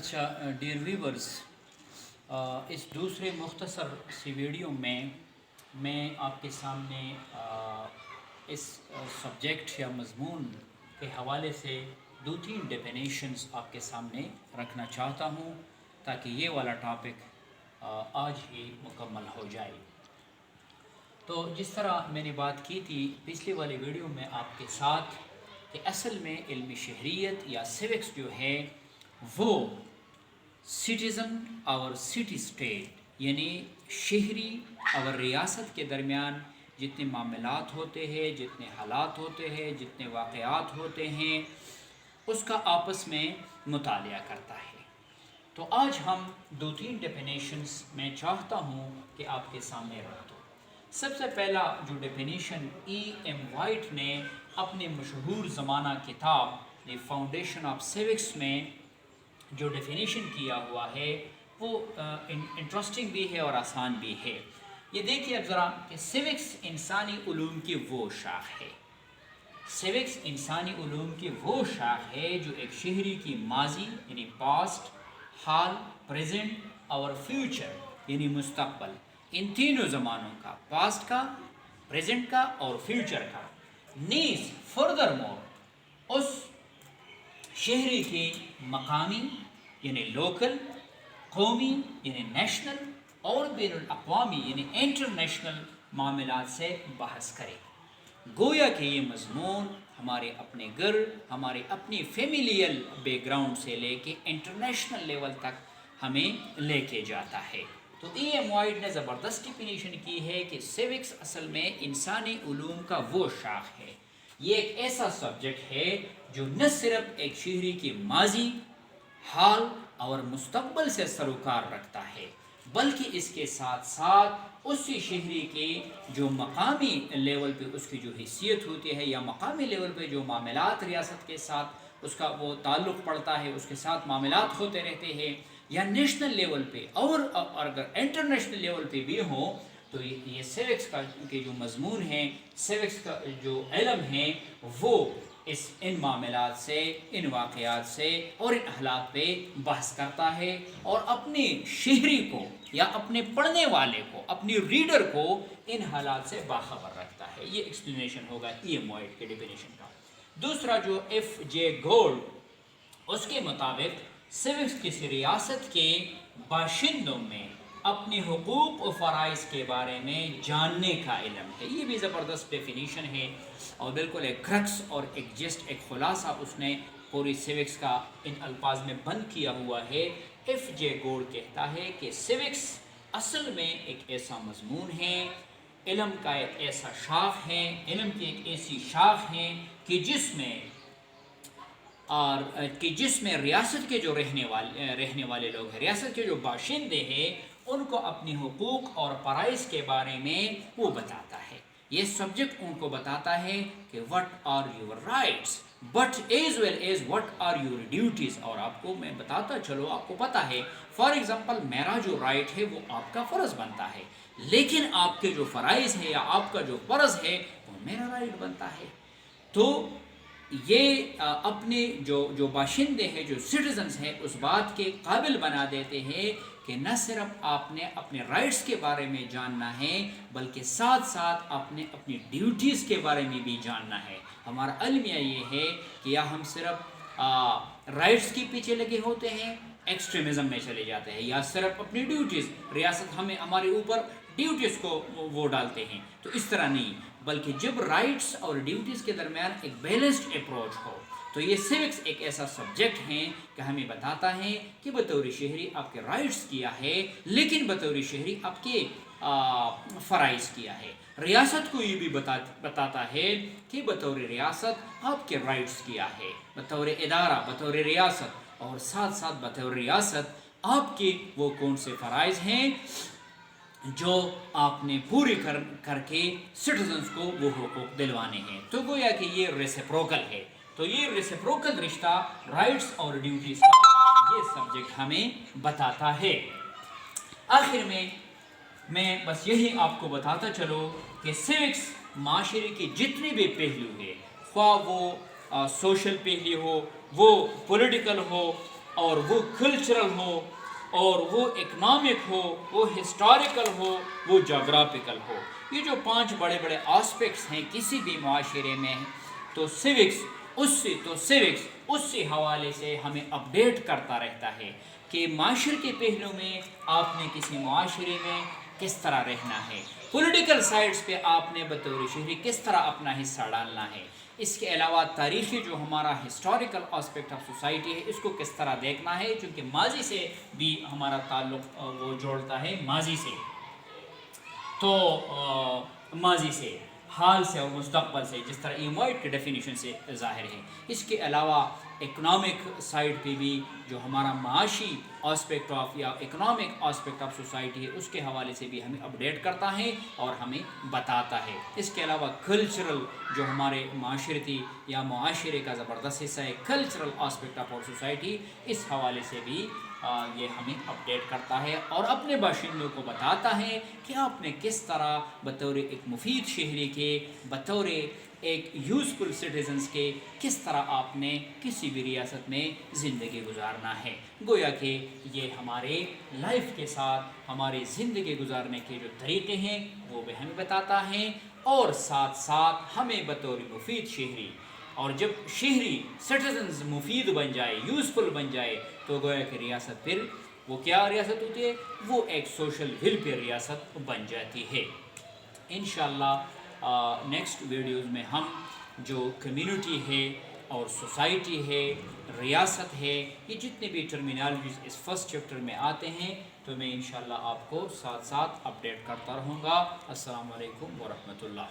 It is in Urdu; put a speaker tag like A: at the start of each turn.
A: اچھا ڈیئر ویورز، اس دوسرے مختصر سی ویڈیو میں آپ کے سامنے اس سبجیکٹ یا مضمون کے حوالے سے 2-3 ڈیفینیشنز آپ کے سامنے رکھنا چاہتا ہوں تاکہ یہ والا ٹاپک آج ہی مکمل ہو جائے۔ تو جس طرح میں نے بات کی تھی پچھلے والے ویڈیو میں آپ کے ساتھ کہ اصل میں علم شہریت یا سیوکس جو ہے وہ سٹیزن اور سٹی اسٹیٹ یعنی شہری اور ریاست کے درمیان جتنے معاملات ہوتے ہیں، جتنے حالات ہوتے ہیں، جتنے واقعات ہوتے ہیں، اس کا آپس میں مطالعہ کرتا ہے۔ تو آج ہم 2-3 ڈیفینیشنز میں چاہتا ہوں کہ آپ کے سامنے رکھ دوں۔ سب سے پہلا جو ڈیفینیشن ایم وائٹ نے اپنے مشہور زمانہ کتاب دی فاؤنڈیشن آف سیوکس میں جو ڈیفینیشن کیا ہوا ہے وہ انٹرسٹنگ بھی ہے اور آسان بھی ہے۔ یہ دیکھیے اب ذرا کہ سیوکس انسانی علوم کی وہ شاخ ہے، سیوکس انسانی علوم کی وہ شاخ ہے جو ایک شہری کی ماضی یعنی پاسٹ، حال، پریزنٹ اور فیوچر یعنی مستقبل، ان تینوں زمانوں کا، پاسٹ کا، پریزنٹ کا اور فیوچر کا، نیز فردر مور اس شہری کی مقامی یعنی لوکل، قومی یعنی نیشنل اور بین الاقوامی یعنی انٹرنیشنل معاملات سے بحث کرے۔ گویا کہ یہ مضمون ہمارے اپنے گھر، ہمارے اپنی فیملیل بیک گراؤنڈ سے لے کے انٹرنیشنل لیول تک ہمیں لے کے جاتا ہے۔ تو ایم وائٹ نے زبردست ڈیفینیشن کی ہے کہ سیوکس اصل میں انسانی علوم کا وہ شاخ ہے، یہ ایک ایسا سبجیکٹ ہے جو نہ صرف ایک شہری کی ماضی، حال اور مستقبل سے سروکار رکھتا ہے بلکہ اس کے ساتھ ساتھ اسی شہری کے جو مقامی لیول پہ اس کی جو حیثیت ہوتی ہے یا مقامی لیول پہ جو معاملات ریاست کے ساتھ اس کا وہ تعلق پڑتا ہے، اس کے ساتھ معاملات ہوتے رہتے ہیں، یا نیشنل لیول پہ اور اگر انٹرنیشنل لیول پہ بھی ہوں، تو یہ سیوکس کا کے جو مضمون ہے، سیوکس کا جو علم ہے وہ ان معاملات سے، ان واقعات سے اور ان حالات پہ بحث کرتا ہے اور اپنے شہری کو یا اپنے پڑھنے والے کو، اپنی ریڈر کو ان حالات سے باخبر رکھتا ہے۔ یہ ایکسپلینیشن ہوگا ایم وائٹ کے ڈیفینیشن کا۔ دوسرا جو ایف جے گولڈ، اس کے مطابق سیوکس کسی ریاست کے باشندوں میں اپنے حقوق و فرائض کے بارے میں جاننے کا علم ہے۔ یہ بھی زبردست ڈیفینیشن ہے اور بالکل ایک کرکس اور ایک جسٹ ایک خلاصہ اس نے پوری سیوکس کا ان الفاظ میں بند کیا ہوا ہے۔ ایف جے گولڈ کہتا ہے کہ سیوکس اصل میں ایک ایسا مضمون ہے، علم کا ایک ایسا شاخ ہے، علم کی ایک ایسی شاخ ہے کہ جس میں ریاست کے جو رہنے والے لوگ ہیں، ریاست کے جو باشندے ہیں، ان کو اپنی حقوق اور فرائض کے بارے میں وہ بتاتا ہے۔ یہ سبجیکٹ ان کو بتاتا ہے کہ what are your rights but as well as what are your duties، اور آپ کو میں بتاتا چلو، آپ کو پتہ ہے فار ایگزامپل میرا جو رائٹ ہے وہ آپ کا فرض بنتا ہے، لیکن آپ کے جو فرائض ہیں یا آپ کا جو فرض ہے وہ میرا رائٹ بنتا ہے۔ تو یہ اپنے جو باشندے ہیں، جو سٹیزنز ہیں، اس بات کے قابل بنا دیتے ہیں کہ نہ صرف آپ نے اپنے رائٹس کے بارے میں جاننا ہے بلکہ ساتھ ساتھ آپ نے اپنی ڈیوٹیز کے بارے میں بھی جاننا ہے۔ ہمارا المیہ یہ ہے کہ یا ہم صرف رائٹس کے پیچھے لگے ہوتے ہیں، ایکسٹریمزم میں چلے جاتے ہیں، یا صرف اپنی ڈیوٹیز، ریاست ہمارے اوپر ڈیوٹیز کو وہ ڈالتے ہیں، تو اس طرح نہیں، بلکہ جب رائٹس اور ڈیوٹیز کے درمیان ایک بیلنسڈ اپروچ ہو تو یہ سیوکس ایک ایسا سبجیکٹ ہے کہ ہمیں بتاتا ہے کہ بطور شہری آپ کے رائٹس کیا ہے، لیکن بطور شہری آپ کے فرائض کیا ہے۔ ریاست کو یہ بھی بتاتا ہے کہ بطور ریاست آپ کے رائٹس کیا ہے، بطور ادارہ، بطور ریاست، اور ساتھ ساتھ بطور ریاست آپ کے وہ کون سے فرائض ہیں جو آپ نے پوری کر کے سٹیزنز کو وہ حقوق دلوانے ہیں۔ تو گویا کہ یہ ریسیپروکل ہے۔ تو یہ ریسیپروکل رشتہ رائٹس اور ڈیوٹیز کا یہ سبجیکٹ ہمیں بتاتا ہے۔ آخر میں بس یہی آپ کو بتاتا چلو کہ سیوکس معاشرے کے جتنے بھی پہلو ہیں، خواہ وہ سوشل پہلو ہو، وہ پولیٹیکل ہو اور وہ کلچرل ہو اور وہ اکنامک ہو، وہ ہسٹوریکل ہو، وہ جغرافیکل ہو۔ یہ جو 5 بڑے بڑے آسپیکٹس ہیں کسی بھی معاشرے میں، تو سیوکس اس سے حوالے سے ہمیں اپڈیٹ کرتا رہتا ہے کہ معاشرے کے پہلو میں آپ نے کسی معاشرے میں کس طرح رہنا ہے، پولیٹیکل سائڈس پہ آپ نے بطور شہری کس طرح اپنا حصہ ڈالنا ہے، اس کے علاوہ تاریخی جو ہمارا ہسٹوریکل آسپیکٹ آف سوسائٹی ہے اس کو کس طرح دیکھنا ہے، چونکہ ماضی سے بھی ہمارا تعلق وہ جوڑتا ہے، ماضی سے تو ماضی سے، حال سے اور مستقبل سے، جس طرح ایموائٹ کے ڈیفینیشن سے ظاہر ہے۔ اس کے علاوہ اکنامک سائڈ پہ بھی جو ہمارا معاشی آسپیکٹ آف یا اکنامک آسپیکٹ آف سوسائٹی ہے اس کے حوالے سے بھی ہمیں اپڈیٹ کرتا ہے اور ہمیں بتاتا ہے۔ اس کے علاوہ کلچرل جو ہمارے معاشرتی یا معاشرے کا زبردست حصہ ہے، کلچرل آسپیکٹ آف اور سوسائٹی، اس حوالے سے بھی یہ ہمیں اپڈیٹ کرتا ہے اور اپنے باشندوں کو بتاتا ہے کہ آپ نے کس طرح بطور ایک مفید شہری کے، بطور ایک یوزفل سٹیزنز کے، کس طرح آپ نے کسی بھی ریاست میں زندگی گزارنا ہے۔ گویا کہ یہ ہمارے لائف کے ساتھ ہماری زندگی گزارنے کے جو طریقے ہیں وہ بھی ہمیں بتاتا ہے، اور ساتھ ساتھ ہمیں بطور مفید شہری، اور جب شہری سٹیزنز مفید بن جائے، یوزفل بن جائے، تو گویا کہ ریاست پھر وہ کیا ریاست ہوتی ہے، وہ ایک سوشل ویلفیئر ریاست بن جاتی ہے۔ انشاءاللہ نیکسٹ ویڈیوز میں ہم جو کمیونٹی ہے اور سوسائٹی ہے، ریاست ہے، یہ جتنے بھی ٹرمینالوجیز اس فرسٹ چیپٹر میں آتے ہیں تو میں انشاءاللہ آپ کو ساتھ ساتھ اپڈیٹ کرتا رہوں گا۔ السلام علیکم ورحمۃ اللہ۔